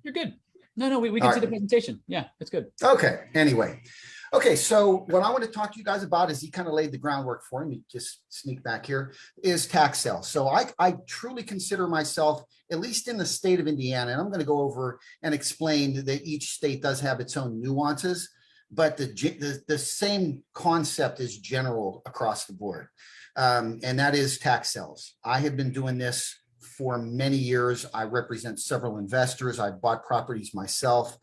You're good. No, we All can see the right. presentation. Yeah, it's good. Okay. Anyway. Okay. So what I want to talk to you guys about is he kind of laid the groundwork for me. Just sneak back here is tax sales. So I truly consider myself, at least in the state of Indiana, and I'm going to go over and explain that each state does have its own nuances, but the same concept is general across the board. And that is tax sales. I have been doing this for many years. I represent several investors. I bought properties myself.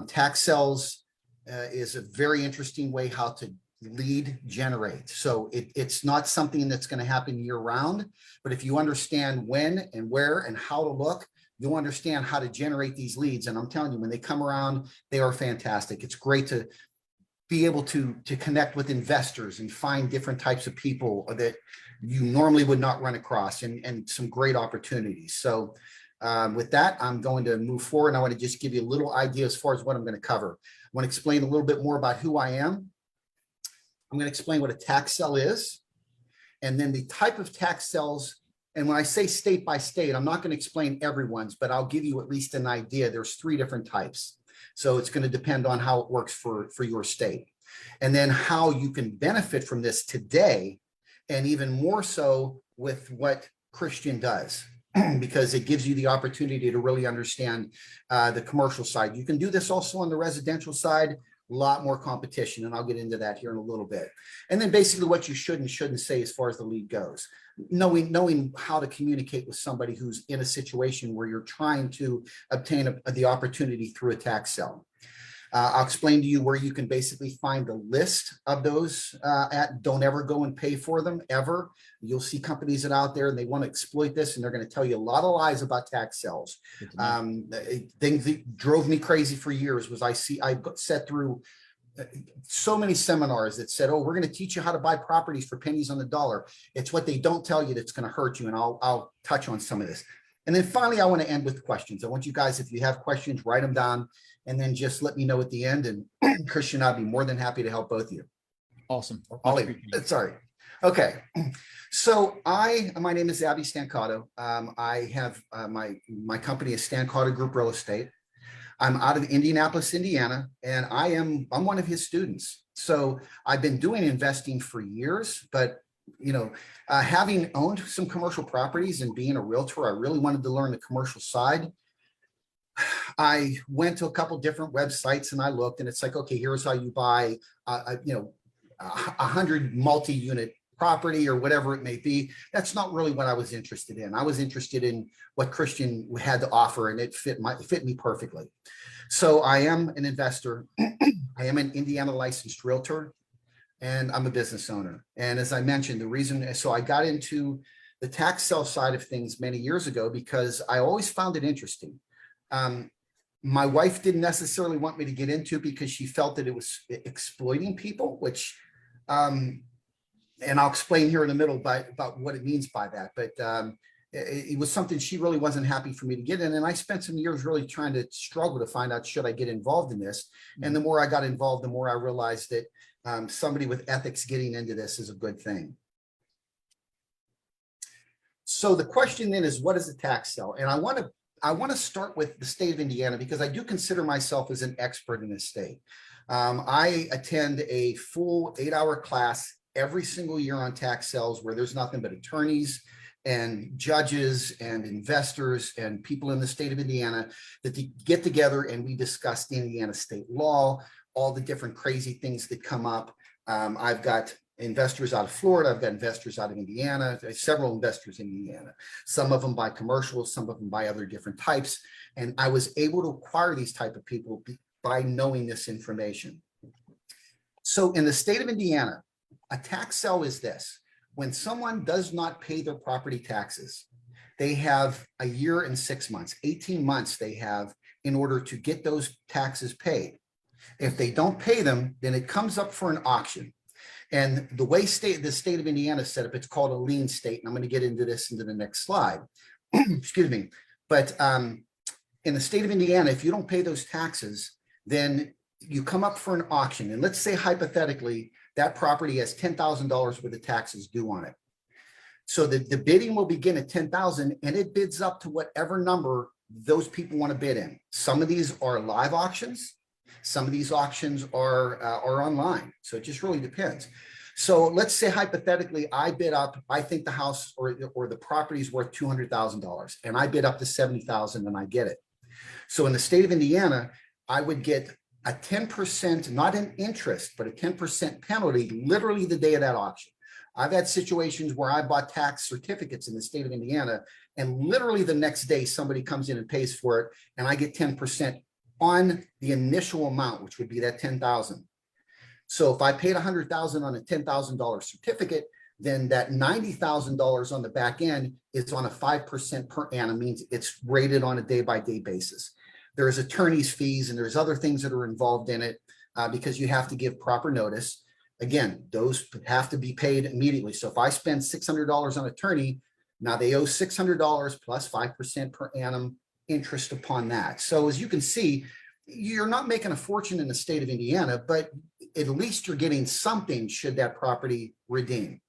Tax sales is a very interesting way how to lead generate. So it's not something that's going to happen year round, but if you understand when and where and how to look, you'll understand how to generate these leads. And I'm telling you, when they come around, they are fantastic. It's great to be able to connect with investors and find different types of people that you normally would not run across, and some great opportunities. So with that, I'm going to move forward. I want to just give you a little idea as far as what I'm going to cover. I want to explain a little bit more about who I am. I'm going to explain what a tax sale is, and then the type of tax sales. And when I say state by state, I'm not going to explain everyone's, but I'll give you at least an idea. There's 3 different types. So it's going to depend on how it works for your state, and then how you can benefit from this today, and even more so with what Christian does, because it gives you the opportunity to really understand the commercial side. You can do this also on the residential side, a lot more competition, and I'll get into that here in a little bit. And then basically what you should and shouldn't say as far as the lead goes. Knowing how to communicate with somebody who's in a situation where you're trying to obtain the opportunity through a tax sale. I'll explain to you where you can basically find the list of those don't ever go and pay for them, ever. You'll see companies that are out there and they want to exploit this, and they're going to tell you a lot of lies about tax sales. Things that drove me crazy for years was I sat through so many seminars that said, oh, we're going to teach you how to buy properties for pennies on the dollar. It's what they don't tell you that's going to hurt you. And I'll touch on some of this. And then finally, I want to end with questions. I want you guys, if you have questions, write them down, and then just let me know at the end. And Christian, I'll be more than happy to help both of you. Awesome. Ollie, sorry. Okay. So my name is Abby Stancato. I have my company is Stancato Group Real Estate. I'm out of Indianapolis, Indiana, and I'm one of his students. So I've been doing investing for years, but having owned some commercial properties and being a realtor, I really wanted to learn the commercial side. I went to a couple different websites and I looked, and it's like, okay, here's how you buy, 100 multi-unit property or whatever it may be. That's not really what I was interested in. I was interested in what Christian had to offer, and it fit me perfectly. So I am an investor. I am an Indiana licensed realtor, and I'm a business owner. And as I mentioned, so I got into the tax sale side of things many years ago because I always found it interesting. My wife didn't necessarily want me to get into it because she felt that it was exploiting people, which, and I'll explain here in the middle about what it means by that. But it was something she really wasn't happy for me to get in. And I spent some years really trying to struggle to find out, should I get involved in this? And the more I got involved, the more I realized that somebody with ethics getting into this is a good thing. So the question then is, what is a tax sale? And I want to start with the state of Indiana because I do consider myself as an expert in this state. I attend a full 8-hour class every single year on tax sales where there's nothing but attorneys and judges and investors and people in the state of Indiana that get together and we discuss the Indiana state law, all the different crazy things that come up. I've got investors out of Florida. I've got investors out of Indiana, several investors in Indiana. Some of them buy commercials, some of them buy other different types. And I was able to acquire these type of people by knowing this information. So in the state of Indiana, a tax sale is this. When someone does not pay their property taxes, they have a year and 6 months, 18 months they have in order to get those taxes paid. If they don't pay them, then it comes up for an auction. And the way the state of Indiana is set up, it's called a lien state. And I'm going to get into this into the next slide. Excuse me. But in the state of Indiana, if you don't pay those taxes, then you come up for an auction. And let's say hypothetically, that property has $10,000 worth of taxes due on it. So the bidding will begin at $10,000 and it bids up to whatever number those people want to bid in. Some of these are live auctions. Some of these auctions are online. So it just really depends. So let's say hypothetically, I bid up, I think the house or the property is worth $200,000 and I bid up to 70,000 and I get it. So in the state of Indiana, I would get a 10%, not an interest, but a 10% penalty literally the day of that auction. I've had situations where I bought tax certificates in the state of Indiana, and literally the next day somebody comes in and pays for it, and I get 10% on the initial amount, which would be that 10,000. So if I paid 100,000 on a $10,000 certificate, then that $90,000 on the back end is on a 5% per annum, means it's rated on a day-by-day basis. There's attorney's fees and there's other things that are involved in it because you have to give proper notice. Again, those have to be paid immediately. So if I spend $600 on attorney, now they owe $600 plus 5% per annum interest upon that. So as you can see, you're not making a fortune in the state of Indiana, but at least you're getting something should that property redeem.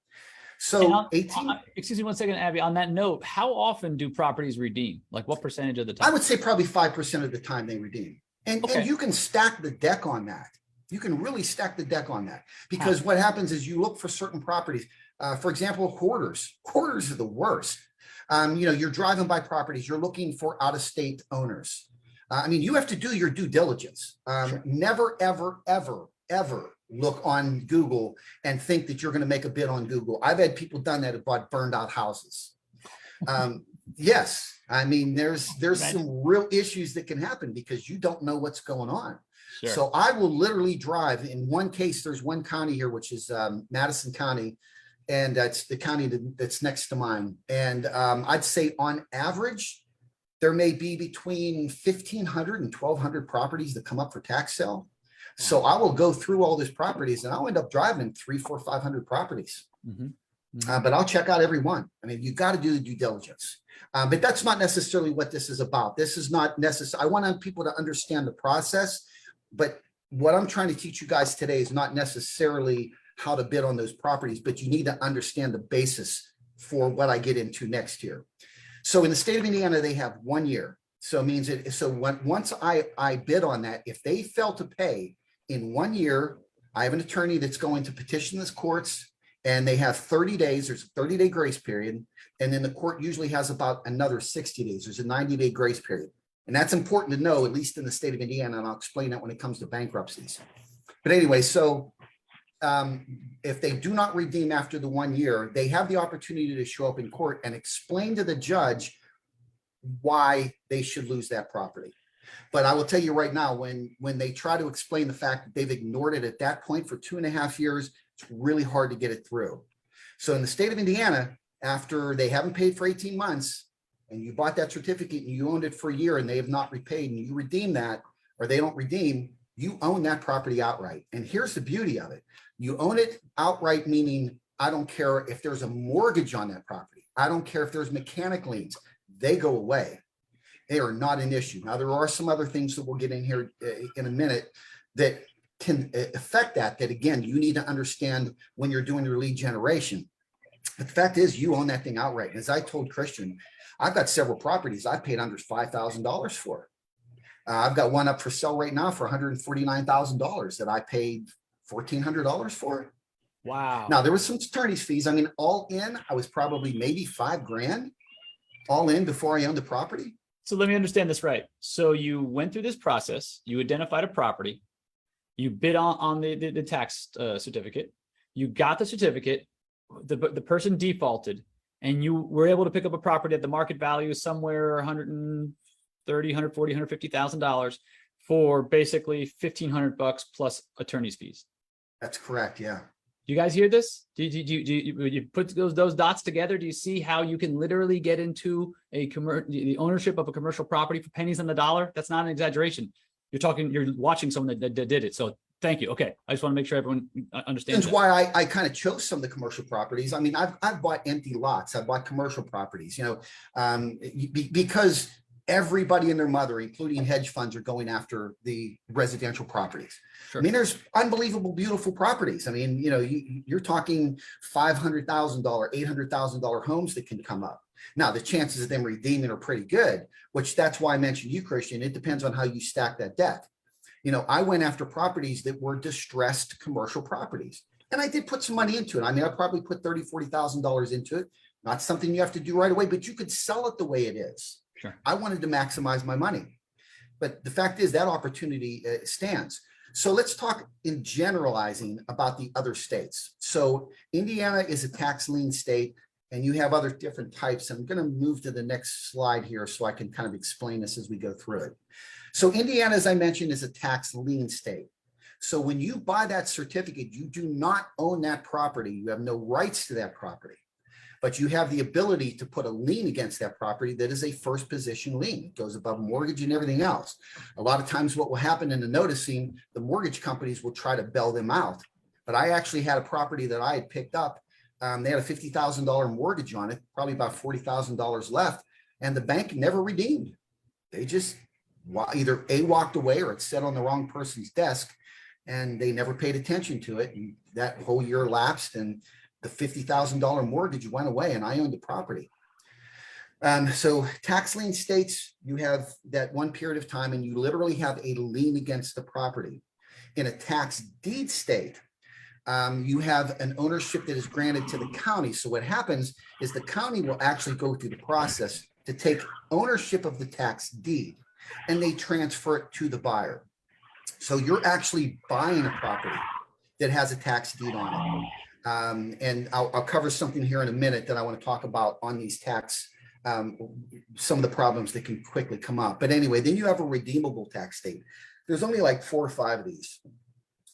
So 18. Excuse me 1 second, Abby. On that note, how often do properties redeem? Like what percentage of the time? I would say probably 5% of the time they redeem. And you can stack the deck on that. You can really stack the deck on that, because what happens is you look for certain properties. For example, hoarders. Hoarders are the worst. You're driving by properties. You're looking for out-of-state owners. You have to do your due diligence. Sure. Never, ever, ever, ever look on Google and think that you're going to make a bid on Google. I've had people done that have bought burned out houses. Yes. There's right. Some real issues that can happen because you don't know what's going on. Sure. So I will literally drive. In one case, there's one county here, which is Madison County, and that's the county that's next to mine. And I'd say on average, there may be between 1,500 and 1,200 properties that come up for tax sale. So I will go through all these properties and I'll end up driving 300, 400, 500 properties. Mm-hmm. Mm-hmm. But I'll check out every one. You got to do the due diligence. But that's not necessarily what this is about. This is not necessary. I want people to understand the process. But what I'm trying to teach you guys today is not necessarily how to bid on those properties, but you need to understand the basis for what I get into next year. So in the state of Indiana, they have 1 year. So it means once I bid on that, if they fail to pay in 1 year, I have an attorney that's going to petition this courts, and they have 30 days. There's a 30-day grace period. And then the court usually has about another 60 days. There's a 90-day grace period. And that's important to know, at least in the state of Indiana. And I'll explain that when it comes to bankruptcies. But anyway, so if they do not redeem after the 1 year, they have the opportunity to show up in court and explain to the judge why they should lose that property. But I will tell you right now, when they try to explain the fact that they've ignored it at that point for 2.5 years, it's really hard to get it through. So in the state of Indiana, after they haven't paid for 18 months and you bought that certificate and you owned it for a year and they have not repaid and you redeem that, or they don't redeem, you own that property outright. And here's the beauty of it. You own it outright, meaning I don't care if there's a mortgage on that property. I don't care if there's mechanic liens. They go away. They are not an issue. Now, there are some other things that we'll get in here in a minute that can affect that again, you need to understand when you're doing your lead generation. But the fact is, you own that thing outright. And as I told Christian, I've got several properties I've paid under $5,000 for. I've got one up for sale right now for $149,000 that I paid $1,400 for. Wow. Now, there was some attorney's fees. All in, I was probably maybe $5,000 all in before I owned the property. So let me understand this right. So you went through this process, you identified a property, you bid on the tax certificate, you got the certificate, the person defaulted, and you were able to pick up a property at the market value somewhere $130,000, $140,000, $150,000 for basically $1,500 plus attorney's fees. That's correct. Yeah. Do you guys hear this? Do you put those dots together? Do you see how you can literally get into the ownership of a commercial property for pennies on the dollar? That's not an exaggeration. You're watching someone that did it. So thank you. Okay. I just want to make sure everyone understands. That's why I kind of chose some of the commercial properties. I've bought empty lots. I've bought commercial properties, because everybody and their mother, including hedge funds, are going after the residential properties. Sure. I mean, there's unbelievable, beautiful properties. I mean, you're talking $500,000, $800,000 homes that can come up. Now, the chances of them redeeming are pretty good, which that's why I mentioned you, Christian. It depends on how you stack that deck. I went after properties that were distressed commercial properties, and I did put some money into it. I mean, I probably put $30,000, $40,000 into it. Not something you have to do right away, but you could sell it the way it is. Sure. I wanted to maximize my money, but the fact is that opportunity stands. So let's talk in generalizing about the other states. So Indiana is a tax lien state, and you have other different types. I'm going to move to the next slide here so I can kind of explain this as we go through it. So Indiana, as I mentioned, is a tax lien state. So when you buy that certificate, you do not own that property. You have no rights to that property, but you have the ability to put a lien against that property that is a first position lien. It goes above mortgage and everything else. A lot of times what will happen in the noticing, the mortgage companies will try to bail them out. But I actually had a property that I had picked up. They had a $50,000 mortgage on it, probably about $40,000 left, and the bank never redeemed. They just either walked away or it sat on the wrong person's desk, and they never paid attention to it. And that whole year lapsed, and the $50,000 mortgage went away, and I owned the property. So tax lien states, you have that one period of time, and you literally have a lien against the property. In a tax deed state, you have an ownership that is granted to the county. So what happens is the county will actually go through the process to take ownership of the tax deed, and they transfer it to the buyer. So you're actually buying a property that has a tax deed on it. And I'll cover something here in a minute that I want to talk about on these tax, some of the problems that can quickly come up. But anyway, then you have a redeemable tax state. There's only like 4 or 5 of these.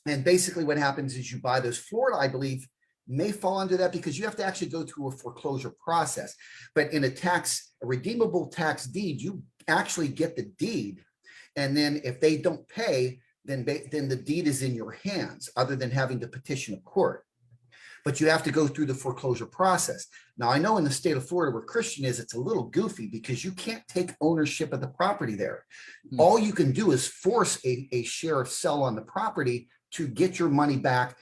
And basically what happens is you buy those. Florida, I believe, may fall under that because you have to actually go through a foreclosure process. But in a redeemable tax deed, you actually get the deed. And then if they don't pay, then the deed is in your hands, other than having to petition a court. But you have to go through the foreclosure process. Now, I know in the state of Florida where Christian is, it's a little goofy because you can't take ownership of the property there. All you can do is force a sheriff sell on the property to get your money back,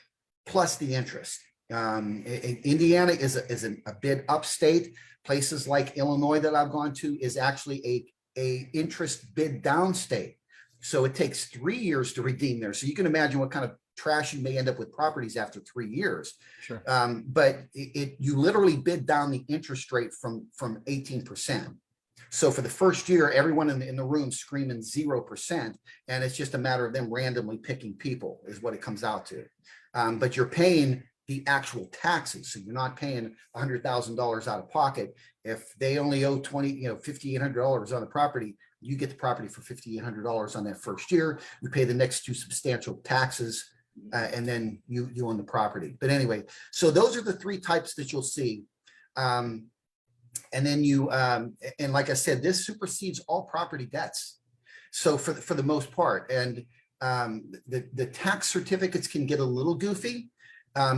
plus the interest. Indiana is a bit upstate. Places like Illinois that I've gone to is actually a interest bid down state. So it takes 3 years to redeem there. So you can imagine what kind of trash you may end up with properties after 3 years. Sure. But you literally bid down the interest rate from 18%. So for the first year, everyone in the room screaming 0%, and it's just a matter of them randomly picking people is what it comes out to. But you're paying the actual taxes, so you're not paying $100,000 out of pocket. If they only owe $5,800 on the property, you get the property for $5,800 on that first year. You pay the next 2 substantial taxes, and then you own the property. But anyway, so those are the 3 types that you'll see. And then and like I said, this supersedes all property debts. So for the most part, and the tax certificates can get a little goofy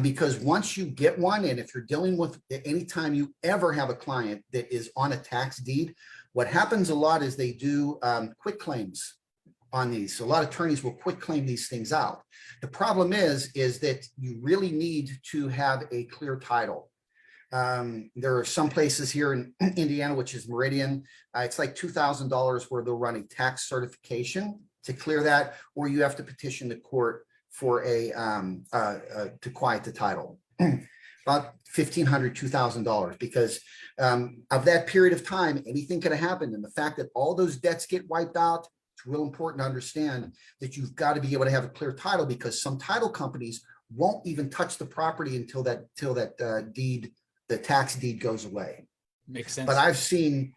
because once you get one, and if you're dealing with anytime you ever have a client that is on a tax deed, what happens a lot is they do quit claims on these. So a lot of attorneys will quit claim these things out. The problem is that you really need to have a clear title. There are some places here in Indiana, which is Meridian. It's like $2,000 where they'll run a tax certification to clear that, or you have to petition the court for to quiet the title. About $1,500, $2,000, because of that period of time, anything could have happened. And the fact that all those debts get wiped out, it's real important to understand that you've got to be able to have a clear title, because some title companies won't even touch the property until that deed, the tax deed, goes away. Makes sense. But I've seen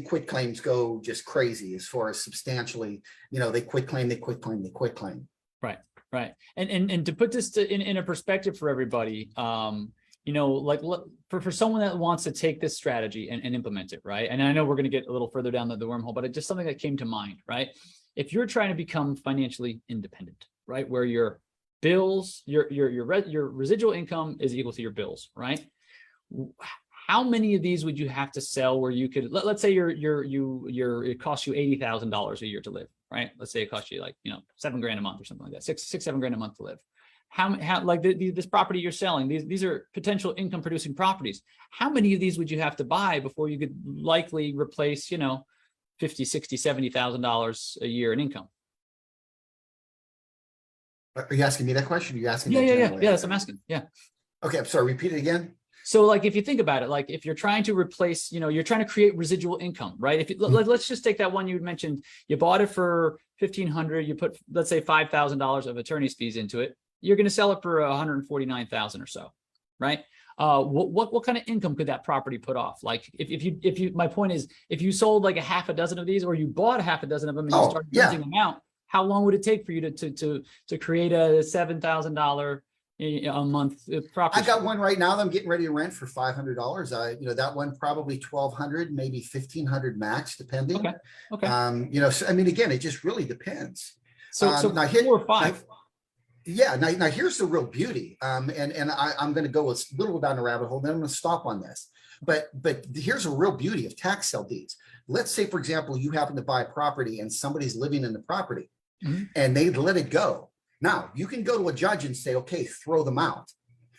quit claims go just crazy as far as substantially, they quit claim. Right. And to put this in a perspective for everybody, like for someone that wants to take this strategy and implement it, right? And I know we're going to get a little further down the wormhole, but it's just something that came to mind, right? If you're trying to become financially independent, right, where your bills, your residual income is equal to your bills, right? how many of these would you have to sell where you could, let's say it costs you $80,000 a year to live, right? Let's say it costs you like, $7,000 a month or something like that, $7,000 a month to live. How like this property you're selling, these are potential income producing properties. How many of these would you have to buy before you could likely replace, $50,000, $60,000, $70,000 a year in income? Are you asking me that question? Are you asking? Yeah. That's what I'm asking. Yeah. Okay. I'm sorry. Repeat it again. So like, if you think about it, like if you're trying to replace, you're trying to create residual income, right? If you, let's just take that one you mentioned, you bought it for $1,500, you put, let's say $5,000 of attorney's fees into it. You're going to sell it for $149,000 or so, right? What kind of income could that property put off? Like if you, my point is, if you sold like a half a dozen of these, or you bought a half a dozen of them and you started renting them out, how long would it take for you to create a $7,000 a month property? I got one right now that I'm getting ready to rent for $500. That one probably 1,200, maybe 1,500 max, depending. Okay. So, I mean, again, it just really depends. So now 4 or 5. Now here's the real beauty. I'm going to go a little down the rabbit hole, then I'm going to stop on this. But here's a real beauty of tax sale deeds. Let's say, for example, you happen to buy a property and somebody's living in the property and they let it go. Now you can go to a judge and say, okay, throw them out.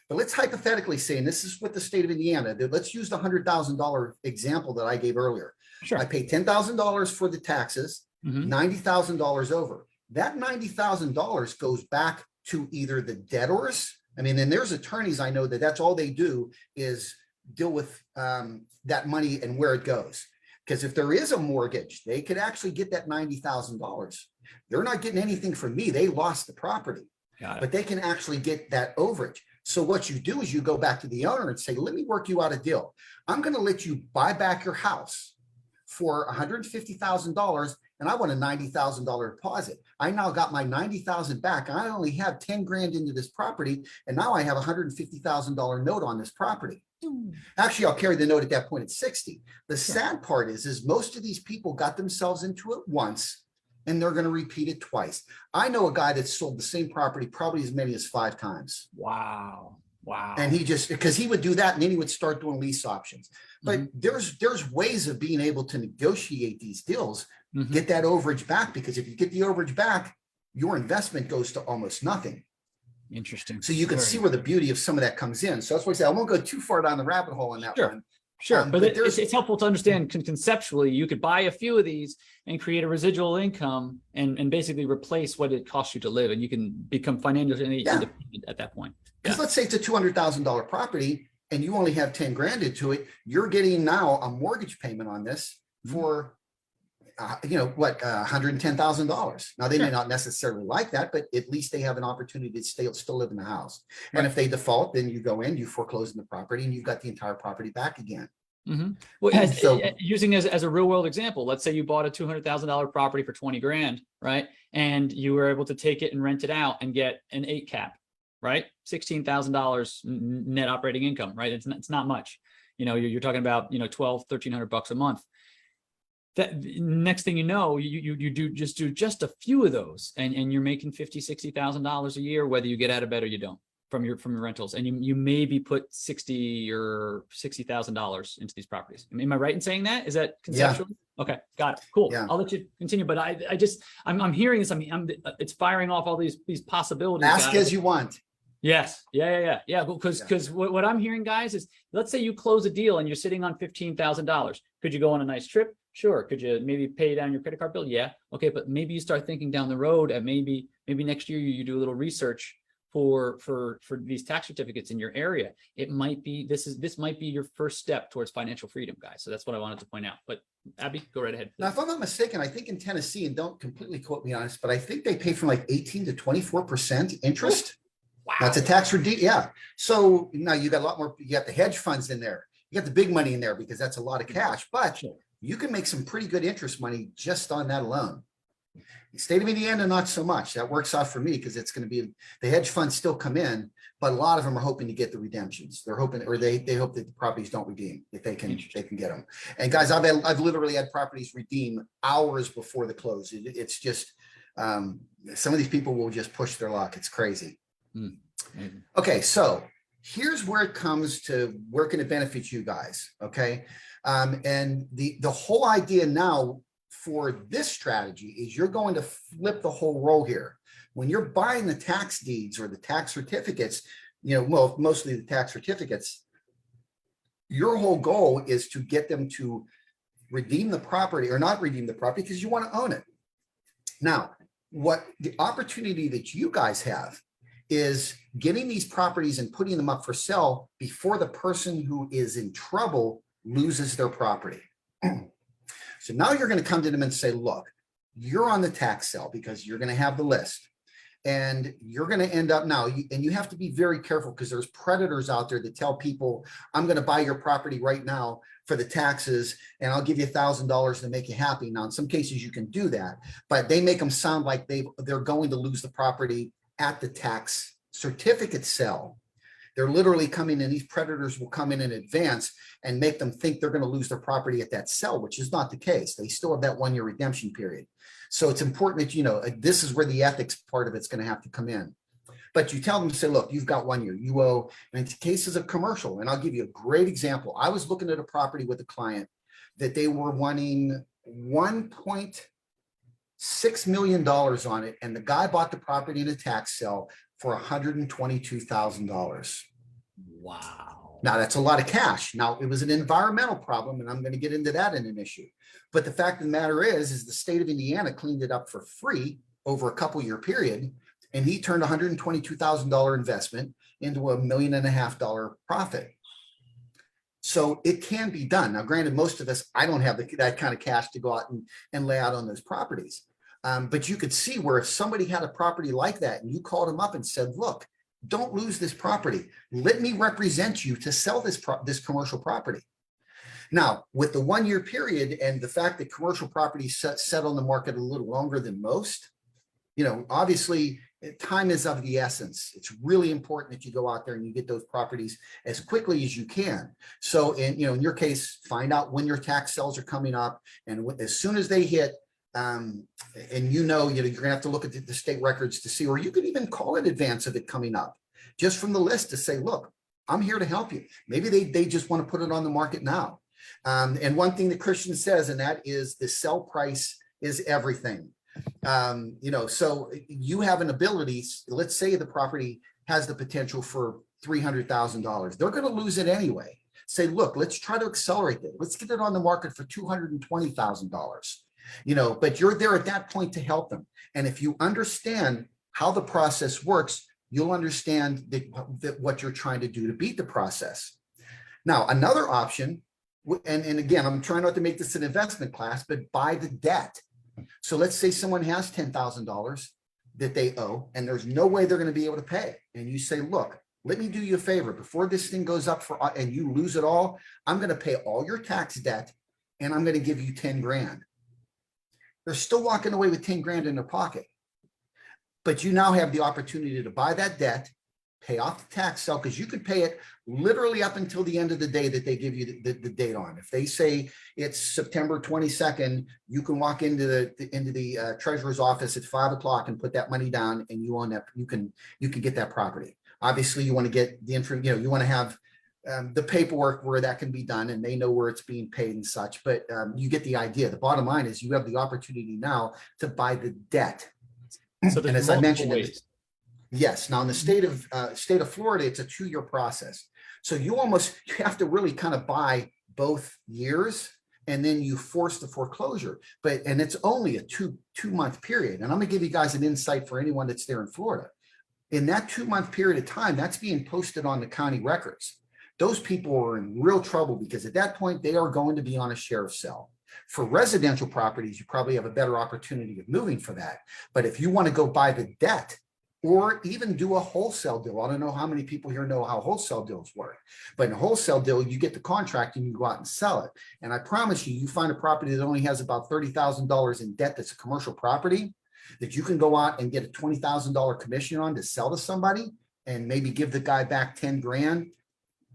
But let's hypothetically say, and this is what the state of Indiana, let's use the $100,000 example that I gave earlier. Sure. I pay $10,000 for the taxes, $90,000 over. That $90,000 goes back to either the debtors. I mean, and there's attorneys I know that's all they do is deal with that money and where it goes. Because if there is a mortgage, they could actually get that $90,000. They're not getting anything from me. They lost the property, but they can actually get that overage. So what you do is you go back to the owner and say, let me work you out a deal. I'm going to let you buy back your house for $150,000 and I want a $90,000 deposit. I now got my $90,000 back. I only have 10 grand into this property. And now I have a $150,000 note on this property. Actually, I'll carry the note at that point at 60. The sad part is most of these people got themselves into it once and they're going to repeat it twice. I know a guy that sold the same property probably as many as 5 times. Wow. And he just, because he would do that and then he would start doing lease options. But there's ways of being able to negotiate these deals, get that overage back, because if you get the overage back, your investment goes to almost nothing. Interesting. So you can see where the beauty of some of that comes in. So that's why I say I won't go too far down the rabbit hole on that one. Sure. But it's helpful to understand conceptually, you could buy a few of these and create a residual income and basically replace what it costs you to live. And you can become financially independent at that point. Because let's say it's a $200,000 property and you only have 10 grand into it. You're getting now a mortgage payment on this for $110,000. Now they may not necessarily like that, but at least they have an opportunity to still live in the house. And if they default, then you go in, you foreclose on the property, and you've got the entire property back again. Well, using as a real world example, let's say you bought a $200,000 property for 20 grand, right? And you were able to take it and rent it out and get an 8 cap, right? $16,000 net operating income, right? It's not much. You're talking about, $1,200-$1,300 a month. That next thing you know, you do just a few of those, and you're making $50,000-$60,000 a year, whether you get out of bed or you don't, from your rentals, and you maybe put $60,000 or $60,000 into these properties. Am I right in saying that? Is that conceptual? Yeah. Okay, got it. Cool. Yeah. I'll let you continue, but I'm hearing this. I mean, it's firing off all these possibilities. Ask as you want. Yes. Yeah. Because what I'm hearing, guys, is let's say you close a deal and you're sitting on $15,000. Could you go on a nice trip? Sure. Could you maybe pay down your credit card bill? Yeah. Okay. But maybe you start thinking down the road, and maybe next year you do a little research for these tax certificates in your area. It might be, this might be your first step towards financial freedom, guys. So that's what I wanted to point out. But Abby, go right ahead. Now, if I'm not mistaken, I think in Tennessee, and don't completely quote me on this, but I think they pay from like 18 to 24% interest. Wow. That's a tax redeem. Yeah. So now you got a lot more, you got the hedge funds in there. You got the big money in there because that's a lot of cash, but you can make some pretty good interest money just on that alone. The state of Indiana, not so much. That works out for me because it's going to be, the hedge funds still come in, but a lot of them are hoping to get the redemptions. They're hoping, or they hope that the properties don't redeem if they can get them. And guys, I've literally had properties redeem hours before the close. It's just, some of these people will just push their luck. It's crazy. Okay. So here's where it comes to where can it benefit you guys, okay? And the whole idea now for this strategy is you're going to flip the whole role here. When you're buying the tax deeds or the tax certificates, well, mostly the tax certificates, your whole goal is to get them to redeem the property or not redeem the property because you want to own it. Now, what the opportunity that you guys have is getting these properties and putting them up for sale before the person who is in trouble loses their property. So now you're going to come to them and say, look, you're on the tax sale because you're going to have the list. And you're going to end up now, and you have to be very careful because there's predators out there that tell people, I'm going to buy your property right now for the taxes, and I'll give you $1,000 to make you happy. Now, in some cases you can do that, but they make them sound like they're going to lose the property at the tax certificate sale. They're literally coming in, these predators will come in advance and make them think they're going to lose their property at that sale, which is not the case. They still have that 1-year redemption period. So it's important that, this is where the ethics part of it's going to have to come in. But you tell them, say, look, you've got 1 year, you owe, and in cases of commercial, and I'll give you a great example. I was looking at a property with a client that they were wanting $1.6 million on it. And the guy bought the property in a tax sale for $122,000. Wow. Now that's a lot of cash. Now it was an environmental problem, and I'm going to get into that in an issue. But the fact of the matter is the state of Indiana cleaned it up for free over a couple-year period, and he turned $122,000 investment into $1.5 million profit. So it can be done. Now, granted, most of us, I don't have that kind of cash to go out and lay out on those properties. But you could see where if somebody had a property like that and you called them up and said, look, don't lose this property. Let me represent you to sell this commercial property. Now, with the 1 year period and the fact that commercial properties set on the market a little longer than most, obviously time is of the essence. It's really important that you go out there and you get those properties as quickly as you can. So, in your case, find out when your tax sales are coming up, and as soon as they hit, and you're gonna have to look at the state records to see, or you could even call in advance of it coming up, just from the list to say, look, I'm here to help you. Maybe they just want to put it on the market now. And one thing that Christian says, and that is the sell price is everything. So you have an ability, let's say the property has the potential for $300,000. They're going to lose it anyway. Say, look, let's try to accelerate it. Let's get it on the market for $220,000. But you're there at that point to help them. And if you understand how the process works, you'll understand that what you're trying to do to beat the process. Now, another option, and again, I'm trying not to make this an investment class, but buy the debt. So let's say someone has $10,000 that they owe, and there's no way they're going to be able to pay. And you say, look, let me do you a favor. Before this thing goes up and you lose it all, I'm going to pay all your tax debt, and I'm going to give you 10 grand. They're still walking away with 10 grand in their pocket. But you now have the opportunity to buy that debt, pay off the tax sale, because you could pay it literally up until the end of the day that they give you the date on. If they say it's September 22nd, you can walk into the treasurer's office at 5 o'clock and put that money down, and you own that. You can get that property. Obviously, you want to get the info. You want to have the paperwork where that can be done, and they know where it's being paid and such. But you get the idea. The bottom line is you have the opportunity now to buy the debt. So and as I mentioned, ways. Yes. Now in the state of Florida, it's a 2-year process. So you have to really kind of buy both years, and then you force the foreclosure. And it's only a two-month period. And I'm going to give you guys an insight for anyone that's there in Florida. In that 2-month period of time, that's being posted on the county records. Those people are in real trouble because at that point, they are going to be on a sheriff's cell. For residential properties, you probably have a better opportunity of moving for that. But if you want to go buy the debt, or even do a wholesale deal. I don't know how many people here know how wholesale deals work, but in a wholesale deal, you get the contract and you go out and sell it. And I promise you, you find a property that only has about $30,000 in debt that's a commercial property that you can go out and get a $20,000 commission on to sell to somebody and maybe give the guy back 10 grand.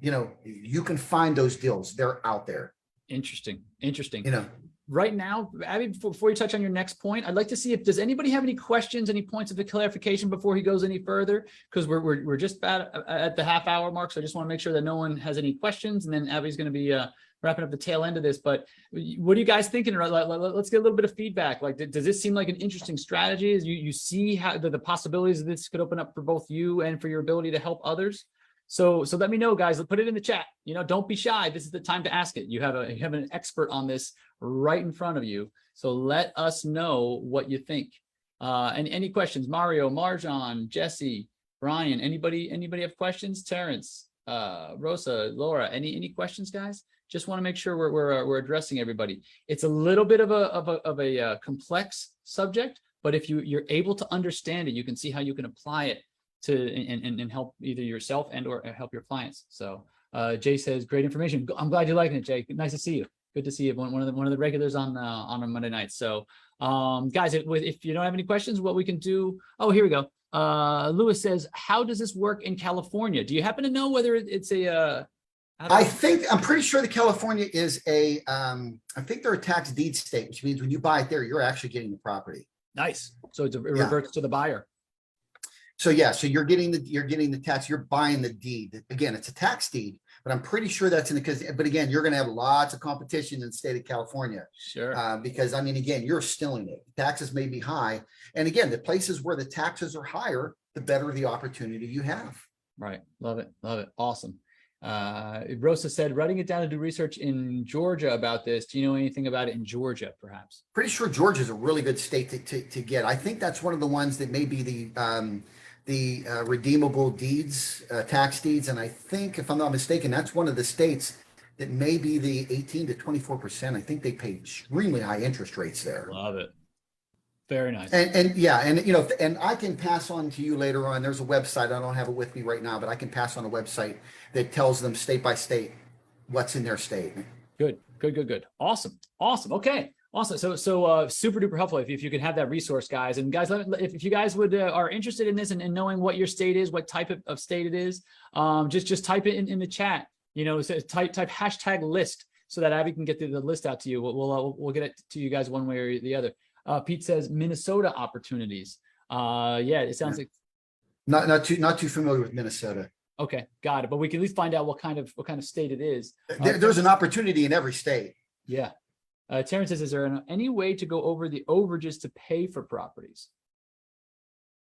You can find those deals. They're out there. Interesting. right now, Abby, before you touch on your next point, I'd like to see if does anybody have any questions, any points of clarification before he goes any further? Because we're just about at the half hour mark, so I just want to make sure that no one has any questions, and then Abby's going to be wrapping up the tail end of this. But what are you guys thinking? Let's get a little bit of feedback. Like, does this seem like an interesting strategy? As you see how the possibilities of this could open up for both you and for your ability to help others? So let me know, guys. Put it in the chat. Don't be shy. This is the time to ask it. You have an expert on this right in front of you. So let us know what you think. And any questions? Mario, Marjan, Jesse, Brian. Anybody have questions? Terrence, Rosa, Laura. Any questions, guys? Just want to make sure we're addressing everybody. It's a little bit of a complex subject, but if you're able to understand it, you can see how you can apply it to and help either yourself and or help your clients. So Jay says, great information. I'm glad you're liking it, Jay. Nice to see you. Good to see you. One of the regulars on a Monday night. So guys, if you don't have any questions, what we can do. Oh, here we go. Lewis says, how does this work in California? Do you happen to know whether it's a I'm pretty sure that California is I think they're a tax deed state, which means when you buy it there, you're actually getting the property. Nice. So it reverts to the buyer. So yeah, so you're getting the tax, you're buying the deed. Again, it's a tax deed, but I'm pretty sure that's but again, you're going to have lots of competition in the state of California. Sure. Because I mean, again, you're stealing it. Taxes may be high. And again, the places where the taxes are higher, the better the opportunity you have. Right. Love it. Love it. Awesome. Rosa said, writing it down to do research in Georgia about this. Do you know anything about it in Georgia, perhaps? Pretty sure Georgia is a really good state to get. I think that's one of the ones that may be the redeemable deeds, tax deeds. And I think, if I'm not mistaken, that's one of the states that may be the 18 to 24%. I think they pay extremely high interest rates there. Love it. Very nice. And yeah, and I can pass on to you later on. There's a website. I don't have it with me right now, but I can pass on a website that tells them state by state what's in their state. Good. Awesome. Okay. Awesome. So super duper helpful if you could have that resource, guys. And guys, if you guys are interested in this and knowing what your state is, what type of state it is, just type it in the chat. Type hashtag list so that Abby can get the list out to you. We'll get it to you guys one way or the other. Pete says Minnesota opportunities. Yeah, it sounds like not too familiar with Minnesota. Okay, got it. But we can at least find out what kind of state it is. There's an opportunity in every state. Yeah. Terrence says, is there any way to go over the overages to pay for properties?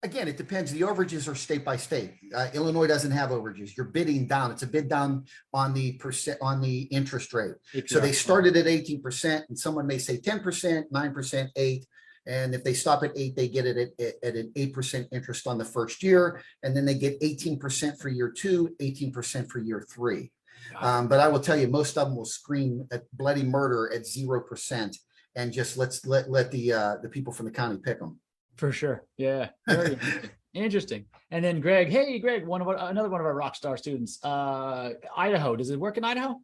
Again, it depends. The overages are state by state. Illinois doesn't have overages. You're bidding down. It's a bid down on the interest rate. So they started at 18%, and someone may say 10%, 9%, 8%. And if they stop at 8%, they get it at an 8% interest on the first year, and then they get 18% for year 2, 18% for year 3. But I will tell you, most of them will scream at bloody murder at 0%, and just let the people from the county pick them. For sure. Yeah. Very interesting. And then Greg, hey, Greg, another one of our rock star students, Idaho. Does it work in Idaho?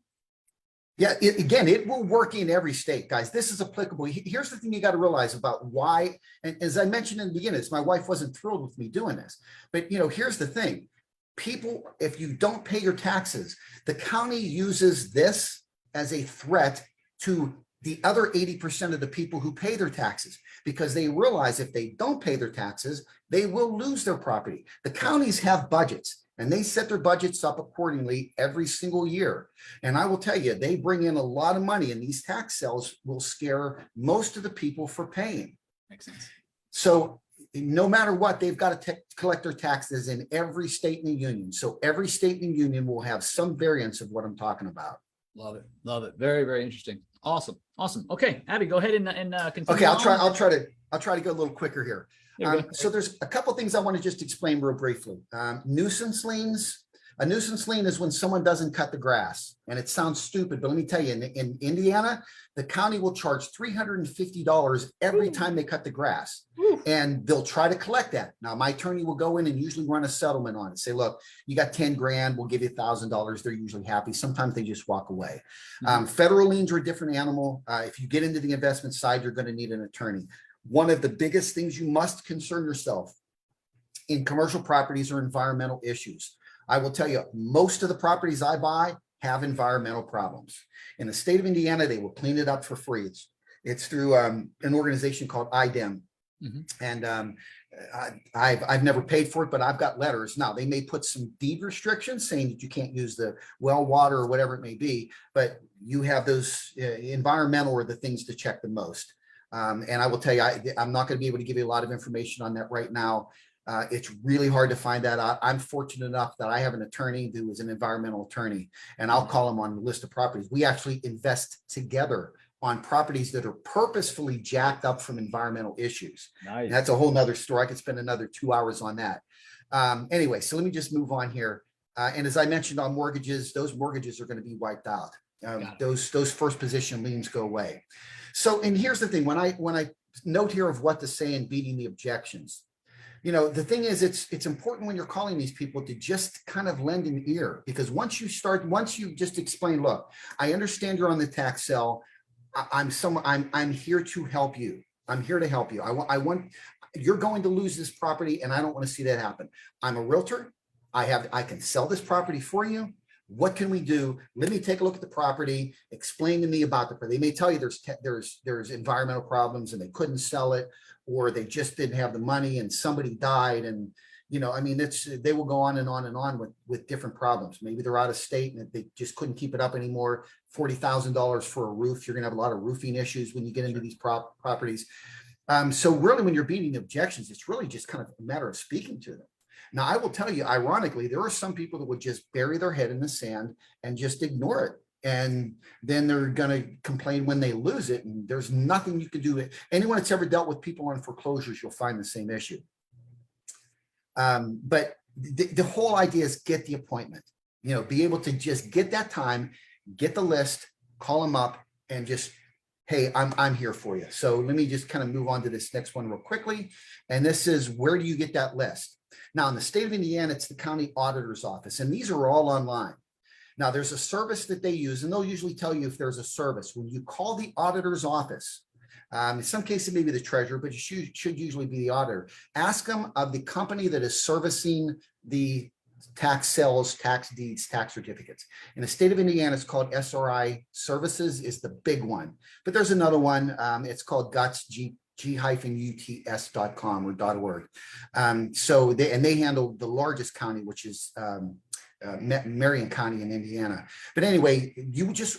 Yeah, it will work in every state, guys. This is applicable. Here's the thing you got to realize about why, and as I mentioned in the beginning, my wife wasn't thrilled with me doing this. But, here's the thing. People, if you don't pay your taxes, the county uses this as a threat to the other 80% of the people who pay their taxes, because they realize if they don't pay their taxes, they will lose their property. The counties have budgets, and they set their budgets up accordingly every single year. And I will tell you, they bring in a lot of money, and these tax sales will scare most of the people for paying. Makes sense. So no matter what, they've got to collect their taxes in every state in the union. So every state in the union will have some variance of what I'm talking about. Love it. Love it. Very, very interesting. Awesome. Okay, Abby, go ahead and continue. Okay, I'll try to go a little quicker here. So there's a couple things I want to just explain real briefly. Nuisance liens. A nuisance lien is when someone doesn't cut the grass, and it sounds stupid, but let me tell you, in Indiana, the county will charge $350 every time they cut the grass, and they'll try to collect that. Now, my attorney will go in and usually run a settlement on it. Say, look, you got 10 grand, we'll give you $1,000. They're usually happy. Sometimes they just walk away. Federal liens are a different animal. If you get into the investment side, you're going to need an attorney. One of the biggest things you must concern yourself in commercial properties are environmental issues. I will tell you, most of the properties I buy have environmental problems. In the state of Indiana, they will clean it up for free. It's through an organization called IDEM. And I've never paid for it, but I've got letters. Now, they may put some deed restrictions saying that you can't use the well water or whatever it may be, but you have those environmental are the things to check the most. And I will tell you, I'm not going to be able to give you a lot of information on that right now. It's really hard to find that out. I'm fortunate enough that I have an attorney who is an environmental attorney, and I'll call him on the list of properties. We actually invest together on properties that are purposefully jacked up from environmental issues. Nice. That's a whole nother story. I could spend another 2 hours on that. Anyway, so let me just move on here. And as I mentioned on mortgages, those mortgages are going to be wiped out. Those first position liens go away. So, and here's the thing, when I note here of what to say in beating the objections, you know, the thing is, it's important when you're calling these people to just kind of lend an ear, because once you just explain, look, I understand you're on the tax sale. I'm here to help you. I'm here to help you. You're going to lose this property, and I don't want to see that happen. I'm a realtor. I can sell this property for you. What can we do? Let me take a look at the property. Explain to me about the property. They may tell you there's environmental problems and they couldn't sell it, or they just didn't have the money and somebody died. And, you know, I mean, they will go on and on and on with different problems. Maybe they're out of state and they just couldn't keep it up anymore. $40,000 for a roof. You're going to have a lot of roofing issues when you get into these properties. So really, when you're beating the objections, it's really just kind of a matter of speaking to them. Now, I will tell you, ironically, there are some people that would just bury their head in the sand and just ignore it. And then they're going to complain when they lose it. And there's nothing you can do. Anyone that's ever dealt with people on foreclosures, you'll find the same issue. But the whole idea is get the appointment, you know, be able to just get that time, get the list, call them up, and just, hey, I'm here for you. So let me just kind of move on to this next one real quickly. And this is, where do you get that list? Now, in the state of Indiana, it's the county auditor's office, and these are all online. Now, there's a service that they use, and they'll usually tell you if there's a service. When you call the auditor's office, in some cases, maybe the treasurer, but you should usually be the auditor. Ask them of the company that is servicing the tax sales, tax deeds, tax certificates. In the state of Indiana, it's called SRI Services is the big one, but there's another one. It's called GUTS, g-uts.com or .org. So they handle the largest county, which is Marion County in Indiana. But anyway,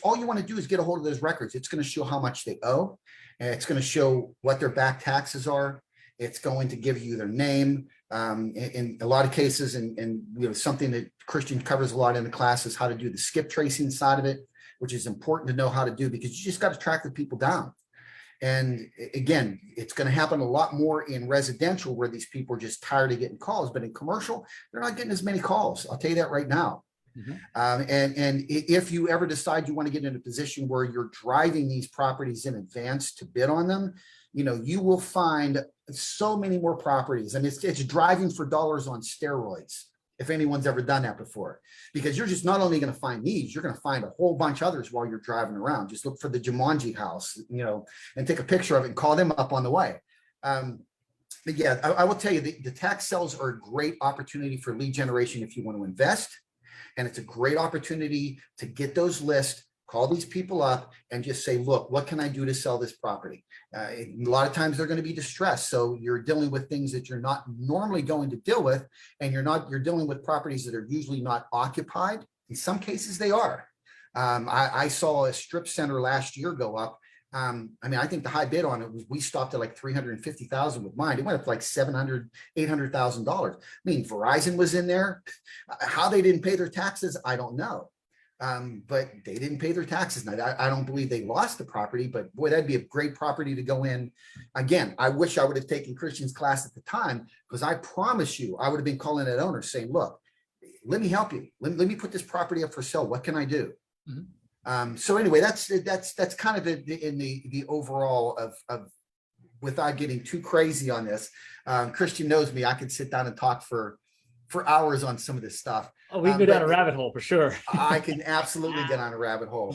all you want to do is get a hold of those records. It's going to show how much they owe. And it's going to show what their back taxes are. It's going to give you their name. In a lot of cases, and you know, something that Christian covers a lot in the class is how to do the skip tracing side of it, which is important to know how to do, because you just got to track the people down. And again, it's going to happen a lot more in residential, where these people are just tired of getting calls, but in commercial, they're not getting as many calls. I'll tell you that right now. And if you ever decide you want to get in a position where you're driving these properties in advance to bid on them, you know, you will find so many more properties. I mean, it's driving for dollars on steroids, if anyone's ever done that before, because you're just not only going to find these, you're going to find a whole bunch others while you're driving around. Just look for the Jumanji house, you know, and take a picture of it and call them up on the way. But yeah, I will tell you, the tax sales are a great opportunity for lead generation if you want to invest. And it's a great opportunity to get those lists, call these people up and just say, look, what can I do to sell this property? A lot of times they're going to be distressed. So you're dealing with things that you're not normally going to deal with. And you're dealing with properties that are usually not occupied. In some cases they are. I saw a strip center last year go up. I mean, I think the high bid on it was, we stopped at like 350,000 with mine. It went up to like $700,000, $800,000. I mean, Verizon was in there. How they didn't pay their taxes, I don't know. But they didn't pay their taxes. Now, I don't believe they lost the property, but boy, that'd be a great property to go in. Again, I wish I would have taken Christian's class at the time, because I promise you, I would have been calling that owner saying, look, let me help you. Let me put this property up for sale. What can I do? So anyway, that's kind of in the overall of without getting too crazy on this. Christian knows me. I could sit down and talk for hours on some of this stuff. Oh, we can go down a rabbit hole for sure. I can absolutely get on a rabbit hole.